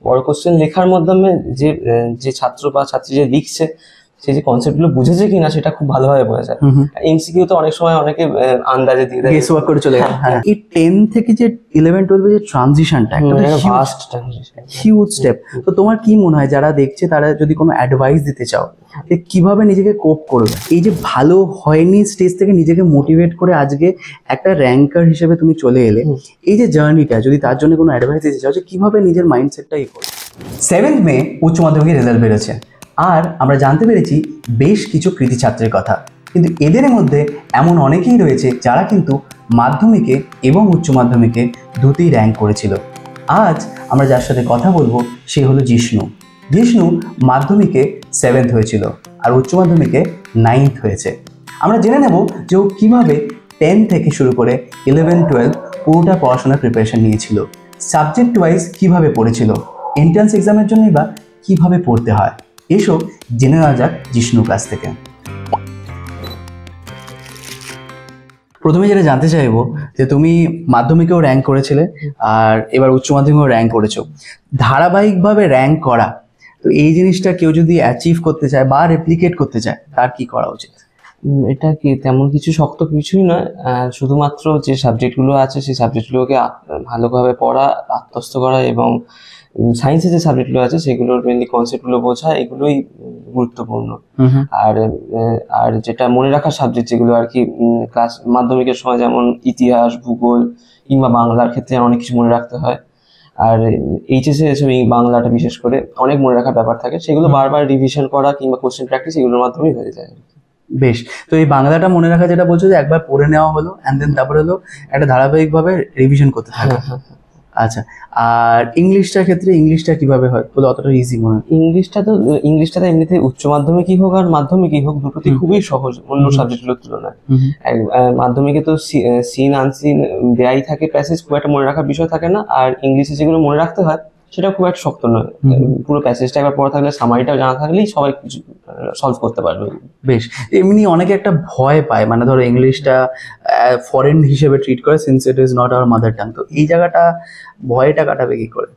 বড় কোশ্চেন লেখার মাধ্যমে যে যে ছাত্র বা ছাত্রী যে লিখছে সে যে কনসেপ্টগুলো বুঝেছে কিনা সেটা খুব ভালোভাবে বোঝা যায়। এমসিকিউ তো অনেক সময় অনেকে আন্দাজে দিয়ে দেয়, গেস ওয়ার্ক করে চলে গেল। হ্যাঁ, এই 10 থেকে যে 11-12 যে ট্রানজিশনটা একটা ফাস্ট ট্রানজিশন, হিউজ স্টেপ। তো তোমার কি মনে হয় যারা দেখছে তারা যদি কোনো অ্যাডভাইস দিতে চাও যে কিভাবে নিজেকে কোপ করবে, এই যে ভালো হয়নি স্টেজ থেকে নিজেকে মোটিভেট করে আজকে একটা র্যাঙ্কার হিসেবে তুমি চলে এলে, এই যে জার্নিটা যদি তার জন্য কোনো অ্যাডভাইস দিতে চাও যে কিভাবে নিজের মাইন্ডসেটটা করবে। 7th মে উচ্চ মাধ্যমিকের রেজাল্ট বেরোচ্ছে, আর আমরা জানতে পেরেছি বেশ কিছু কৃতি ছাত্রের কথা, কিন্তু এদের মধ্যে এমন অনেকেই রয়েছে যারা কিন্তু মাধ্যমিকে এবং উচ্চ মাধ্যমিকে দুটোই র্যাঙ্ক করেছিল। আজ আমরা যার সাথে কথা বলবো সে হলো জিষ্ণু। জিষ্ণু মাধ্যমিকে 7th হয়েছিল আর উচ্চ মাধ্যমিকে 9th হয়েছে। আমরা জেনে নেব যে ও কীভাবে 10 থেকে শুরু করে 11-12 পুরোটা পড়াশোনার প্রিপারেশন নিয়েছিল, সাবজেক্ট ওয়াইজ কীভাবে পড়েছিল, এন্ট্রান্স এক্সামের জন্যই বা কীভাবে পড়তে হয়, এসব জেনে নেওয়া যাক জিষ্ণুর কাছ থেকে। প্রথমে যেটা জানতে চাইবো যে তুমি মাধ্যমিকেও র্যাঙ্ক করেছিলে আর এবার উচ্চ মাধ্যমিকেও র্যাঙ্ক করেছো, ধারাবাহিকভাবে র্যাঙ্ক করা, তো এই জিনিসটা কেউ যদি অ্যাচিভ করতে চায় বা রেপ্লিকেট করতে চায় তার কি করা উচিত? এটা কি তেমন কিছু শক্ত কিছুই নয়, শুধুমাত্র যে সাবজেক্টগুলো আছে সেই সাবজেক্টগুলোকে ভালোভাবে পড়া, আত্মস্থ করা এবং সায়েন্সের যে সাবজেক্টগুলো আছে সেগুলোর মেনলি কনসেপ্টগুলো বোঝা, এগুলোই গুরুত্বপূর্ণ। আর আর যেটা মনে রাখার সাবজেক্ট যেগুলো আর কি ক্লাস মাধ্যমিকের সময়, যেমন ইতিহাস, ভূগোল কিংবা বাংলার ক্ষেত্রে অনেক কিছু মনে রাখতে হয়, আর এইচএসে এসব বাংলাটা বিশেষ করে অনেক মনে রাখার ব্যাপার থাকে, সেগুলো বারবার রিভিশন করা কিংবা কোশ্চেন প্র্যাকটিস এগুলোর মাধ্যমেই হয়ে যায়। বেশ, তো এই বাংলাটা মনে রাখা যেটা বলছো যে একবার পড়ে নেওয়া হলো অ্যান্ড দেন তারপরে হলো একটা ধারাবাহিকভাবে রিভিশন করতে থাকে। আচ্ছা, আর ইংলিশটার ক্ষেত্রে ইংলিশটা কিভাবে হয় বলে অতটা ইজি মনে হয়? ইংলিশটা তো এমনিতে উচ্চ মাধ্যমিকই হোক আর মাধ্যমিকই হোক দুটোতেই খুবই সহজ অন্য সাবজেক্টগুলোর তুলনায়। মাধ্যমিকে তো সিন আনসিন দেয়াই থাকে, প্যাসেজ খুব একটা মনে রাখার বিষয় থাকে না, আর ইংলিশে যেগুলো মনে রাখতে হয় সেটা খুব একটা শক্ত নয়, পুরো প্যাসেজটা একবার পড়া থাকলে সামারিটাও জানা থাকলেই সবাই সলভ করতে পারবে। বেশ, এমনি অনেকে একটা ভয় পায়, মানে ধরো ইংলিশটা ফরেন হিসেবে ট্রিট করে since it is not our mother tongue, তো এই জায়গাটা ভয়টা কাটাবে কি করে?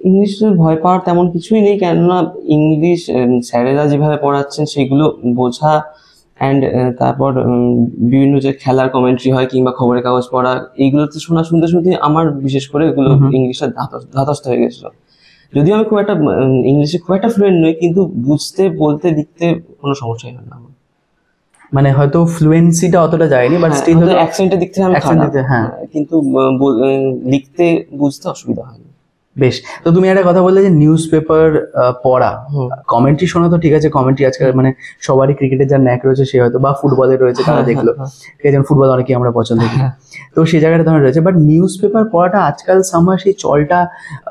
ইংলিশের ভয় পাওয়ার তেমন কিছুই নেই, কেননা ইংলিশ স্যারেরা যেভাবে পড়াচ্ছেন সেগুলো বোঝা, অ্যান্ড তারপর বিভিন্ন যে খেলার কমেন্ট্রি হয় কিংবা খবরের কাগজ পড়া, এইগুলোতে শুনতে শুনতে আমার বিশেষ করে এগুলো ইংলিশটা ধাতস্থ হয়ে গেছিল। যদিও আমি খুব একটা ইংলিশে খুব একটা ফ্লুয়েন্ট নই, কিন্তু বুঝতে, বলতে, লিখতে কোনো সমস্যাই হয় না আমার। মানে হয়তো ফ্লুয়েন্সিটা অতটা যায়নি, বাট স্টিল হয়তো অ্যাকসেন্টের দিক থেকে আমি খারাপ, কিন্তু লিখতে বুঝতে অসুবিধা হয় না। বেশ, তো তুমি একটা কথা বললে যে নিউজ পেপার পড়া, কমেন্ট্রি শোনা তো ঠিক আছে, কমেন্ট্রি আজকাল মানে সবারই ক্রিকেটের যার ন্যাক রয়েছে সে হয়তো, বা ফুটবলের রয়েছে তারা দেখলো, ঠিক আছে, ফুটবল অনেকেই আমরা পছন্দ করি, তো সেই জায়গাটা ধরনের রয়েছে, বাট নিউজ পেপার পড়াটা আজকাল সামহার সেই চলটা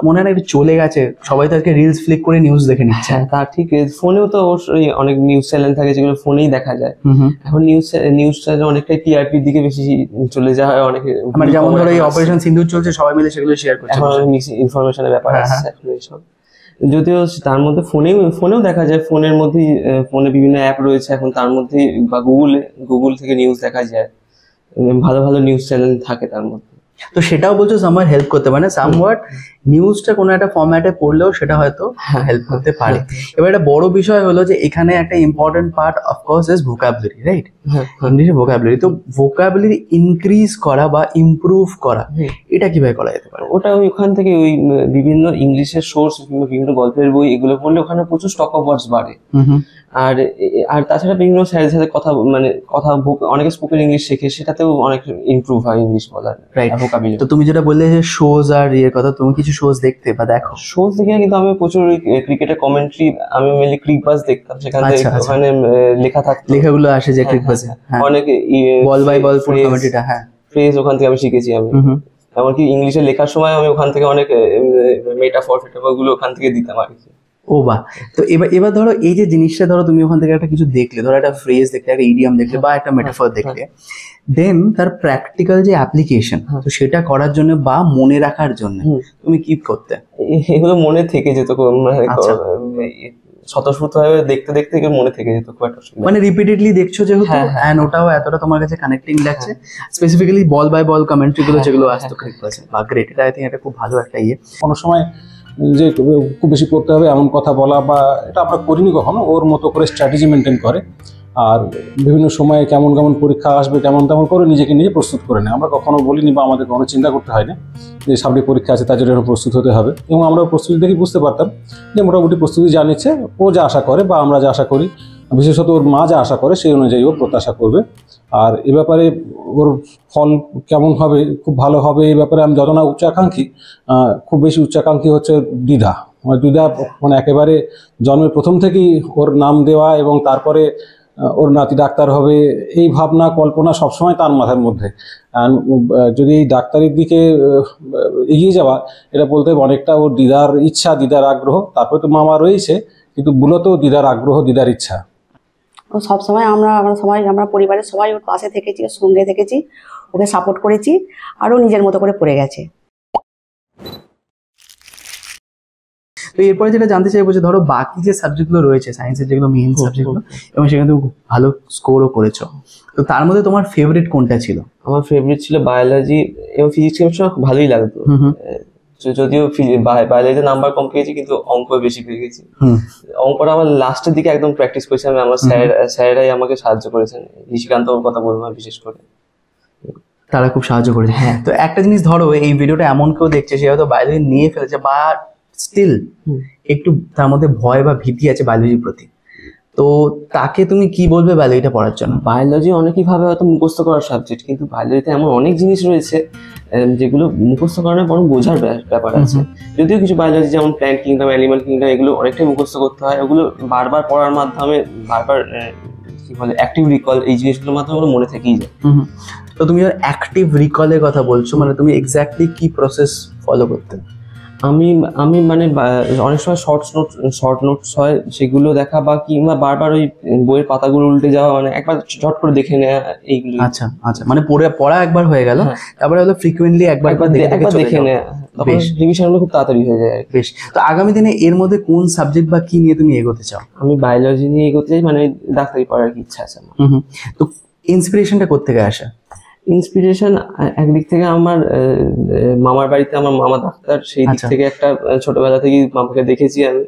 মনে হয় না একটু চলে গেছে, সবাই তো আজকে রিলস ফ্লিক করে নিউজ দেখে নিচ্ছে। তা ঠিক, ফোনেও তো অবশ্যই অনেক নিউজ চ্যানেল থাকে যেগুলো ফোনেই দেখা যায়। এখন নিউজ চ্যানেল অনেকটাই টিআরপির দিকে বেশি চলে যাওয়া হয় অনেকে, মানে যেমন ধরো এই অপারেশন সিন্দুর চলছে, সবাই মিলে সেগুলো শেয়ার করছে, এখন মিক্স ইনফরমেশনের ব্যাপার আছে এইসব। যদিও তার মধ্যে ফোনেও দেখা যায়, ফোনের মধ্যেই ফোনে বিভিন্ন অ্যাপ রয়েছে এখন, তার মধ্যেই বা গুগল থেকে নিউজ দেখা যায়, ভালো ভালো নিউজ চ্যানেল থাকে তার মধ্যে। তো সেটাও বলছো সামহার হেল্প করতে পারে, সামহাট নিউজটা কোনো একটা ফরম্যাটে পড়লেও সেটা হয়তো হেল্প করতে পারে। এবার একটা বড় বিষয় হলো যে এখানে একটা important part of course is vocabulary, right? ইংলিশে ভোকাবুলারি, তো ভোকাবুলারি ইনক্রিজ করা বা ইমপ্রুভ করা এটা কিভাবে করা যেতে পারে? ওটা ওখান থেকে ওই বিভিন্ন ইংলিশের সোর্স কিংবা বিভিন্ন গল্পের বই এগুলো পড়লে ওখানে প্রচুর স্টক অফ ওয়ার্ডস বাড়ে। আর তাছাড়া বিভিন্ন স্যারের সাথে কথা অনেকে স্পোকেন ইংলিশ শেখে, সেটাতেও অনেক ইমপ্রুভ হয় ইংলিশ বলার, রাইট? তো তুমি যেটা বললে যে শোজ আর ইয়ের কথা, তুমি কিছু শোজ দেখতে বা দেখো? শোজ দেখি না, কিন্তু আমি প্রচুর ক্রিকেটের কমেন্ট্রি, আমি মেনলি ক্রিকবাজ দেখতাম, সেখানে ওখানে লেখা থাকতো, লেখাগুলো আসে যে ক্রিকবাজে, অনেক বল বাই বল কমেন্ট্রিটা, ফ্রেজ ওখান থেকে আমি শিখেছি। আমি এমনকি ইংলিশে লেখার সময় আমি ওখান থেকে অনেক মেটাফর গুলো ওখান থেকে দিতাম আর কি। ও বাহ, তো এবার ধরো এই যে জিনিসটা, ধরো তুমি ওখান থেকে একটা কিছু দেখলে, ধরো একটা ফ্রেজ দেখলে, একটা ইডিয়াম দেখলে বা একটা মেটাফর দেখলে, দেন তার প্র্যাকটিক্যাল যে অ্যাপ্লিকেশন, তো সেটা করার জন্য বা মনে রাখার জন্য তুমি কি করতে? এগুলো মনে থেকে যেত, স্বতঃস্ফূর্তভাবে দেখতে দেখতে মনে থেকে যেত, খুব একটা মানে রিপিটেডলি দেখছো যেহেতু, এন্ড ওটাও এতটা তোমার কাছে কানেক্টিং লাগছে, specifically ball by ball commentary গুলো যেগুলো আসতো ক্রিকেট ক্লাসে, বা গ্রেট, এটা আই থিংক এটা খুব ভালো একটা ইয়ে। কোনো সময় যে খুব বেশি পড়তে হবে এমন কথা বলা বা এটা আমরা করিনি কখনো। ওর মতো করে স্ট্র্যাটেজি মেনটেন করে, আর বিভিন্ন সময়ে কেমন কেমন পরীক্ষা আসবে তেমন তেমন করে নিজেকে নিজে প্রস্তুত করে নেয়। আমরা কখনো বলিনি বা আমাদের কোনো চিন্তা করতে হয় না যে সামনে পরীক্ষা আছে তার জন্য প্রস্তুত হতে হবে, এবং আমরা প্রস্তুতি দেখে বুঝতে পারতাম যে মোটামুটি প্রস্তুতি যা নিচ্ছে, ও যা আশা করে বা আমরা যা আশা করি, বিশেষত ওর মা যা আশা করে সেই অনুযায়ী ও প্রত্যাশা করবে। আর এ ব্যাপারে ওর ফল কেমন হবে, খুব ভালো হবে এই ব্যাপারে আমি যত না উচ্চাকাঙ্ক্ষী, খুব বেশি উচ্চাকাঙ্ক্ষী হচ্ছে দ্বিধা। আমার দ্বিধা মানে একেবারে জন্মের প্রথম থেকেই ওর নাম দেওয়া এবং তারপরে ওর নাতি ডাক্তার হবে এই ভাবনা কল্পনা সবসময় তার মাথার মধ্যে। যদি এই ডাক্তারির দিকে এগিয়ে যাওয়া, এটা বলতে অনেকটা ওর দিদার ইচ্ছা, দিদার আগ্রহ। তারপরে তো মামা রয়েছে, কিন্তু মূলত দিদার আগ্রহ, দিদার ইচ্ছা। ও সবসময় আমরা পরিবারের সবাই ওর পাশে থেকেছি, ওর সঙ্গে থেকেছি, ওকে সাপোর্ট করেছি, আরও নিজের মতো করে পড়ে গেছে। তো এরপরে যেটা জানতে চাইবো যে ধরো বাকি যে সাবজেক্টগুলো রয়েছে, সায়েন্সের যেগুলো মেইন সাবজেক্টগুলো, এবং সেখানে তুমি খুব ভালো স্কোরও করেছো, তো তার মধ্যে তোমার ফেভারিট কোনটা ছিল? আমার ফেভারিট ছিল বায়োলজি এবং ফিজিক্স, কেমিস্ট্রি খুব ভালোই লাগতো। যদিও বায়োলজিতে নাম্বার কম পেয়েছি, কিন্তু অঙ্ক বেশি পেয়ে গেছি। অঙ্কটা আমার লাস্টের দিকে একদম প্র্যাকটিস করেছিলাম, আমার স্যাররাই আমাকে সাহায্য করেছেন। ঋষিকান্ত ওর কথা বলবো বিশেষ করে, তারা খুব সাহায্য করেছে। হ্যাঁ, তো একটা জিনিস ধরো, এই ভিডিওটা এমন কেউ দেখছে সে হয়তো বায়োলজি নিয়ে ফেলেছে, বা স্টিল একটু তার মধ্যে ভয় বা ভীতি আছে বায়োলজির প্রতি, তো তাকে তুমি কি বলবে বায়োলজিটা পড়ার জন্য? বায়োলজি অনেকেই ভাবে হয়তো মুখস্থ করার সাবজেক্ট, কিন্তু বায়োলজিতে এমন অনেক জিনিস রয়েছে যেগুলো মুখস্থ করানো বরং বোঝার ব্যাপার আছে। যদিও কিছু বায়োলজি যেমন প্ল্যান্ট কিংডম, অ্যানিমাল কিংডম, এগুলো অনেকটাই মুখস্থ করতে হয়। ওগুলো বারবার পড়ার মাধ্যমে বারবার কি বলে অ্যাক্টিভ রিকল, এই জিনিসগুলোর মাধ্যমে ওগুলো মনে থেকেই যায়। তো তুমি অ্যাক্টিভ রিকলের কথা বলছো, মানে তুমি এক্স্যাক্টলি কি প্রসেস ফলো করতে? আমি মানে অনেক সময় শর্ট নোটস হয়, সেগুলো দেখা, বা কিংবা বারবার ওই বইয়ের পাতাগুলো উল্টে যাওয়া, মানে একবার ঝট করে দেখে নেওয়া, এইগুলো। আচ্ছা, মানে পড়া একবার হয়ে গেল, তারপরে হলো ফ্রিকুয়েন্টলি একবার দেখে নেওয়া, তখন রিভিশনগুলো খুব তাড়াতাড়ি হয়ে যায়। বেশ, তো আগামী দিনে এর মধ্যে কোন সাবজেক্ট বা কি নিয়ে তুমি এগোতে চাও? আমি বায়োলজি নিয়ে এগোতে চাই, মানে ডাক্তারি পড়ার ইচ্ছা আছে আমার। তো ইন্সপিরেশনটা কোত্থেকে আসে? ইন্সপিরেশন একদিক থেকে আমার মামার বাড়িতে আমার মামা ডাক্তার, সেই দিক থেকে একটা ছোটবেলা থেকেই মামাকে দেখেছি আমি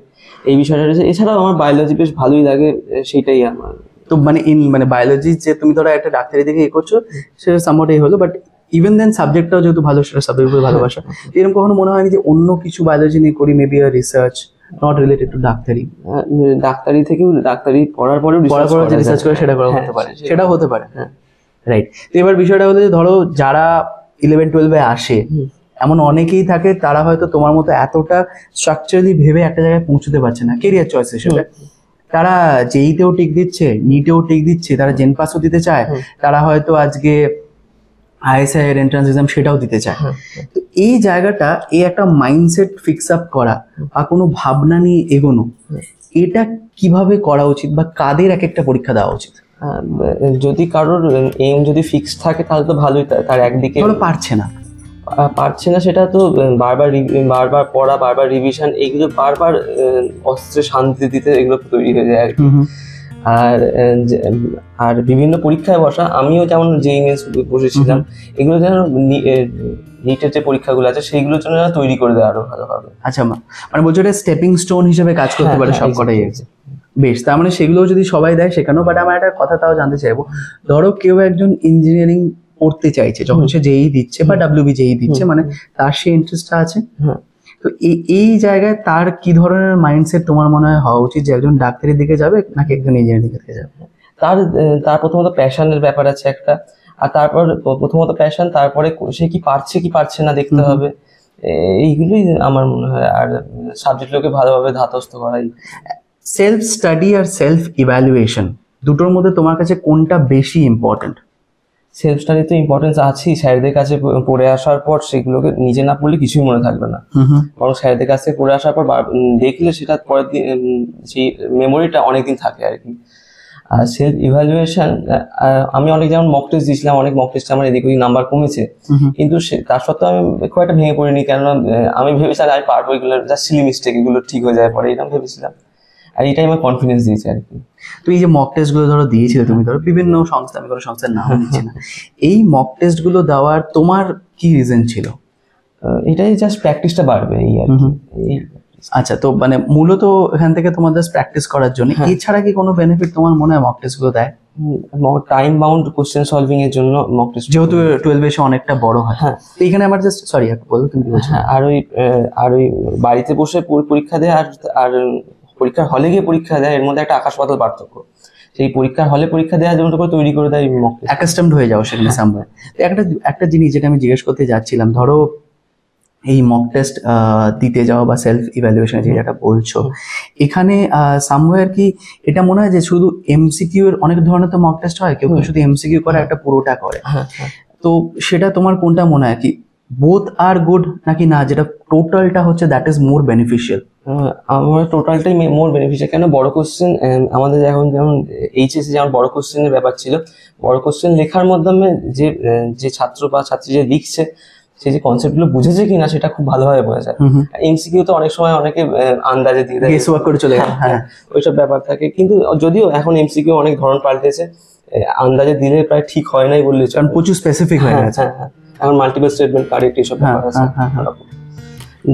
এই বিষয়টা রয়েছে। এছাড়াও আমার বায়োলজি বেশ ভালোই লাগে, সেইটাই আমার। তো মানে বায়োলজি যে তুমি ধরো একটা ডাক্তারি দিকে করছো, সেটা সামহাও হলো, বাট ইভেন দেন সাবজেক্টটাও যেহেতু ভালো, সেটা সাবজেক্টের উপর ভালোবাসা। এরকম কখনো মনে হয়নি যে অন্য কিছু বায়োলজি নিয়ে করি, maybe research not related to ডাক্তারি? ডাক্তারি থেকেও, ডাক্তারি পড়ার পরেও যে রিসার্চ করে সেটা করা হতে পারে, সেটাও হতে পারে। হ্যাঁ, রাইট। তো এবার বিষয়টা হলো যে ধরো যারা 11-12-এ আসে, এমন অনেকেই থাকে তারা হয়তো তোমার মতো এতটা স্ট্রাকচারালি ভেবে একটা জায়গায় পৌঁছতে পারছে না কেরিয়ার চয়েস হিসেবে। তারা জেইতেও টিক দিচ্ছে, নিটেও টিক দিচ্ছে, তারা জেনপাসও দিতে চায়, তারা হয়তো আজকে আইএসআই এর এন্ট্রান্স এক্সাম সেটাও দিতে চায়। তো এই জায়গাটা, এই একটা মাইন্ডসেট ফিক্স আপ করা বা কোনো ভাবনা নিয়ে এগোনো, এটা কিভাবে করা উচিত বা কাদের এক একটা পরীক্ষা দেওয়া উচিত? যদি কারোর এম যদি ফিক্স থাকে তাহলে তো ভালোই। তার একদিকে পারছে না, সেটা তো বারবার পড়া, বারবার রিভিশন, এইগুলো বারবার অস্ত্রে শান্তি দিতে এগুলো তৈরি হয়ে যায় আর কি। আর বিভিন্ন পরীক্ষায় বসা, আমিও যেমন জেইই মেন্স বসেছিলাম, এগুলো যেন নিটের যে পরীক্ষাগুলো আছে সেইগুলোর জন্য তৈরি করে দেওয়া আরো ভালো হবে। আচ্ছা, মানে বলছো এটা স্টেপিং স্টোন হিসেবে কাজ করতে পারে সবকটাই। বেশ, তার মানে সেগুলো যদি সবাই দেয় সেখানেও। বাট আমার একটা কথা তাও জানতে চাইবো, ধরো কেউ একজন ইঞ্জিনিয়ারিং পড়তে চাইছে, যখন সে জেইই দিচ্ছে বা ডাব্লিউবি জেইই দিচ্ছে, মানে তার সে ইন্টারেস্টটা আছে, তো এই জায়গায় তার কি ধরনের মাইন্ডসেট তোমার মনে হয় হওয়া উচিত, যে একজন ডাক্তারের দিকে যাবে নাকি একজন ইঞ্জিনিয়ারিং দিকে যাবে? তার প্রথমত প্যাশনের ব্যাপার আছে একটা, আর তারপর প্রথমত প্যাশন, তারপরে সে কি পারছে না দেখতে হবে, এইগুলোই আমার মনে হয়। আর সাবজেক্টগুলোকে ভালোভাবে ধাতস্থ করাই। সেলফ স্টাডি আর সেলফ ইভ্যালুয়েশন, দুটোর মধ্যে তোমার কাছে কোনটা বেশি ইম্পর্টেন্ট? সেলফ স্টাডি তো ইম্পর্টেন্স আছেই, স্যারদের কাছে পড়ে আসার পর সেগুলোকে নিজে না পড়লে কিছুই মনে থাকবে না, বরং স্যারদের কাছে পড়ে আসার পর দেখলে সেটা পরের দিন সেই মেমোরিটা অনেকদিন থাকে আর কি। আর সেলফ ইভ্যালুয়েশন, আমি অনেক যেমন মক টেস্ট দিয়েছিলাম, অনেক মক টেস্টে আমার এদিক ওদিক নাম্বার কমেছে, কিন্তু তার সত্ত্বেও আমি খুব একটা ভেঙে পড়িনি, কেননা আমি ভেবেছিলাম আমি পারবো, এগুলো জাস্ট সিলি মিস্টেক, এগুলো ঠিক হয়ে যায় পরে, এরকম ভেবেছিলাম। আর এটাই আমার কনফিডেন্স দিয়েছে আর কি। তো এই যে মক টেস্ট গুলো ধরো দিয়েছিলে তুমি, ধরো বিভিন্ন সংস্থা, আমি কোনো সংস্থার নাম নিচ্ছি না, এই মক টেস্ট গুলো দেওয়ার তোমার কি রিজন ছিল? এটাই জাস্ট প্র্যাকটিসটা বাড়বে এই আর কি। আচ্ছা, তো মানে মূলত এখান থেকে তোমাদের প্র্যাকটিস করার জন্য হ্যাঁ। এছাড়া কি কোনো বেনিফিট তোমার মনে হয় মক টেস্ট গুলো দেয়? টাইম বাউন্ড কোশ্চেন সলভিং এর জন্য মক টেস্ট, যেহেতু 12 এসে অনেকটা বড় হয়। হ্যাঁ। তো এখানে আমার জাস্ট সরি বলো, তুমি কি বলছো? হ্যাঁ, আর ওই বাড়িতে বসে পরীক্ষা দেয় আর পরীক্ষার হলে গিয়ে পরীক্ষা দেয়, এর মধ্যে একটা আকাশ পাতাল পার্থক্য। সেই পরীক্ষার হলে পরীক্ষা দেওয়ার জন্য করে তৈরি করে দেয় মক টেস্ট। অ্যাকাস্টমড হয়ে যাও সেখানে সামওয়্যার। তো একটা জিনিস যেটা আমি জিজ্ঞেস করতে যাচ্ছিলাম, ধরো এই মক টেস্ট দিতে যাও বা সেলফ ইভ্যালুয়েশন যেটা বলছো, এখানে সামওয়্যার কি এটা মনে হয় যে শুধু এমসিকিউ এর অনেক ধরনের তো মক টেস্ট হয়, কেউ কেউ শুধু এমসিকিউ করে, একটা পুরোটা করে, হ্যাঁ, হ্যাঁ। তো সেটা তোমার কোনটা মনে হয়, কি বোথ আর গুড নাকি না, যেটা টোটালটা হচ্ছে দ্যাট ইজ মোর বেনিফিশিয়াল? আমার টোটালটাই মোর বেনিফিশিয়াল। কেন, বড় কোশ্চেন আমাদের এখন যেমন এইচএসসি যেমন বড় কোশ্চেনের ব্যাপার ছিল, বড় কোশ্চেন লেখার মাধ্যমে যে ছাত্র বা ছাত্রী যে লিখছে সে যে কনসেপ্টগুলো বুঝেছে কিনা সেটা খুব ভালোভাবে বোঝা যায়। এমসিকিউ তো অনেক সময় অনেকে আন্দাজে দিয়ে দেয়, গেস ওয়ার্ক করে চলে গেল। হ্যাঁ, ওইসব ব্যাপার থাকে। কিন্তু যদিও এখন এমসিকিউ অনেক ধরন পাল্টেছে, আন্দাজে দিলে প্রায় ঠিক হয় নাই বললে চলে। কারণ প্রচুর স্পেসিফিক হয়ে গেছে। হ্যাঁ, এখন মাল্টিপল স্টেটমেন্ট কারেক্ট এইসব ব্যাপার আছে।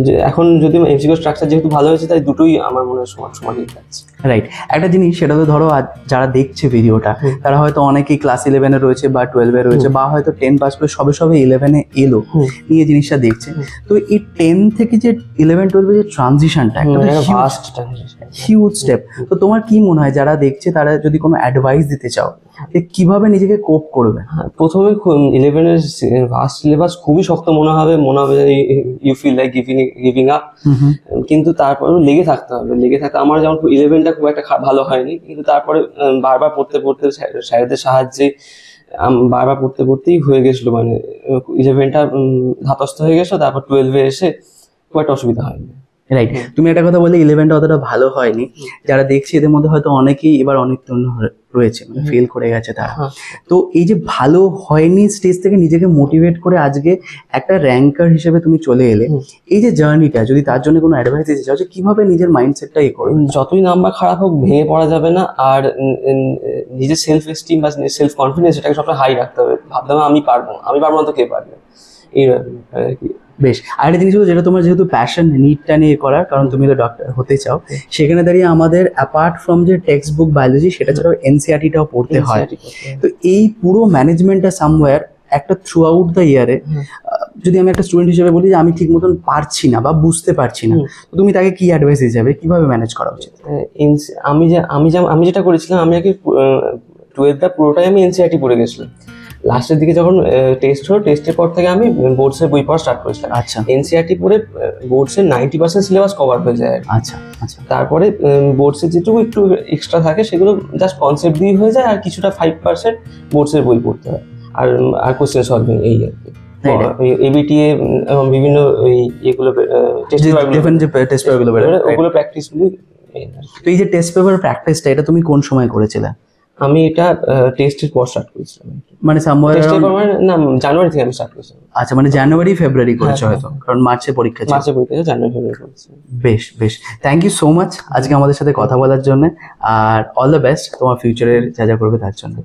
যে এখন যদি এমসিকিউ স্ট্রাকচার যেহেতু ভালো হয়েছে, তাই দুটোই আমার মনে হয় সমানই থাকছে। রাইট। একটা জিনিস সেটা তো ধরো যারা দেখছে ভিডিওটা তারা হয়তো অনেকেই ক্লাস 11-এ রয়েছে বা 12-এ রয়েছে বা হয়তো 10 পাস করে সবে 11-এ এলো, নিয়ে জিনিসটা দেখছে। তো এই 10 থেকে যে 11-12 যে ট্রানজিশনটা একটা ভাস্ট হিউজ স্টেপ। তো তোমার কি মনে হয় যারা দেখছে তারা যদি কোনো অ্যাডভাইস দিতে চাও যে কিভাবে নিজেকে কোপ করবে? প্রথমে 11-এর ভাস্ট সিলেবাস খুবই শক্ত মনে হবে you feel like giving up, কিন্তু তারপরেও লেগে থাকতে হবে। আমার যেমন 11টা খুব একটা ভালো হয়নি, কিন্তু তারপরে বারবার পড়তে স্যারদের সাহায্যে বারবার পড়তেই হয়ে গেছিল। মানে 11টা ধাতস্থ হয়ে গেছিল, তারপর 12-এ এসে খুব একটা অসুবিধা হয়নি। রাইট। তুমি একটা কথা বললে 11টা অতটা ভালো হয়নি, যারা দেখছি এদের মধ্যে হয়তো অনেকেই এবার অনেক রয়েছে, মানে ফেল করে গেছে তারা। তো এই যে ভালো হয়নি স্টেজ থেকে নিজেকে মোটিভেট করে আজকে একটা র্যাঙ্কার হিসেবে তুমি চলে এলে, এই যে জার্নিটা, যদি তার জন্য কোনো অ্যাডভাইস দিতে চাও যে কিভাবে নিজের মাইন্ডসেটটা করবে? যতই নাম্বার খারাপ হোক ভেঙে পড়া যাবে না, আর নিজের সেলফ এস্টিম বা সেলফ কনফিডেন্স এটাকে সবসময় হাই রাখতে হবে। ভাবতে হবে আমি পারবো না তো কে পারবে, এই আর কি। বেশ। আরেকটা জিনিস হলো, যেটা তোমার যেহেতু প্যাশন, নিডটা নিয়ে করার, কারণ তুমি তো ডক্টর হতে চাও, সেখানে দাঁড়িয়ে আমাদের অ্যাপার্ট ফ্রম যে টেক্সট বুক বায়োলজি, সেটা ছাড়াও এনসিইআরটিটাও পড়তে হয়। তো এই পুরো ম্যানেজমেন্টটা সামওয়্যার একটা থ্রু আউট দ্য ইয়ারে, যদি আমি একটা স্টুডেন্ট হিসেবে বলি যে আমি ঠিক মতন পারছি না বা বুঝতে পারছি না, তুমি তাকে কি অ্যাডভাইস হিসাবে কিভাবে ম্যানেজ করা উচিত? আমি যেটা করেছিলাম, আমি আগে 12টা পুরোটাই আমি এনসিইআরটি পড়ে গেছিলাম। লাস্টের দিকে যখন টেস্টের পর থেকে আমি বোর্ডসের বই পড়া স্টার্ট করেছিলাম। আচ্ছা এনসিইআরটি পড়ে বোর্ডসের 90% সিলেবাস কভার হয়ে যায়। আচ্ছা আচ্ছা। তারপরে বোর্ডসের যেটুকু একটু এক্সট্রা থাকে সেগুলো জাস্ট কনসেপ্ট দিয়ে হয়ে যায়, আর কিছুটা 5% বোর্ডসের বই পড়তে হয়, আর কোশ্চেন সলভিং, এই আর কি। এবিটিএ এবং বিভিন্ন এগুলো টেস্ট পেপারগুলো ওগুলো প্র্যাকটিসগুলো। তো এই যে টেস্ট পেপার প্র্যাকটিসটা, এটা তুমি কোন সময় করেছিলে? আমি এটা টেস্টের পর স্টার্ট করেছিলাম, মানে না জানুয়ারি থেকে আমি স্টার্ট করেছিলাম। আচ্ছা, মানে জানুয়ারি ফেব্রুয়ারি করেছো হয়তো, কারণ মার্চে পরীক্ষা ছিল। জানুয়ারি ফেব্রুয়ারি করেছি। বেশ বেশ, থ্যাংক ইউ সো মাচ আজকে আমাদের সাথে কথা বলার জন্য, আর অল দ্য বেস্ট তোমার ফিউচারের যা যা করবে তার জন্য।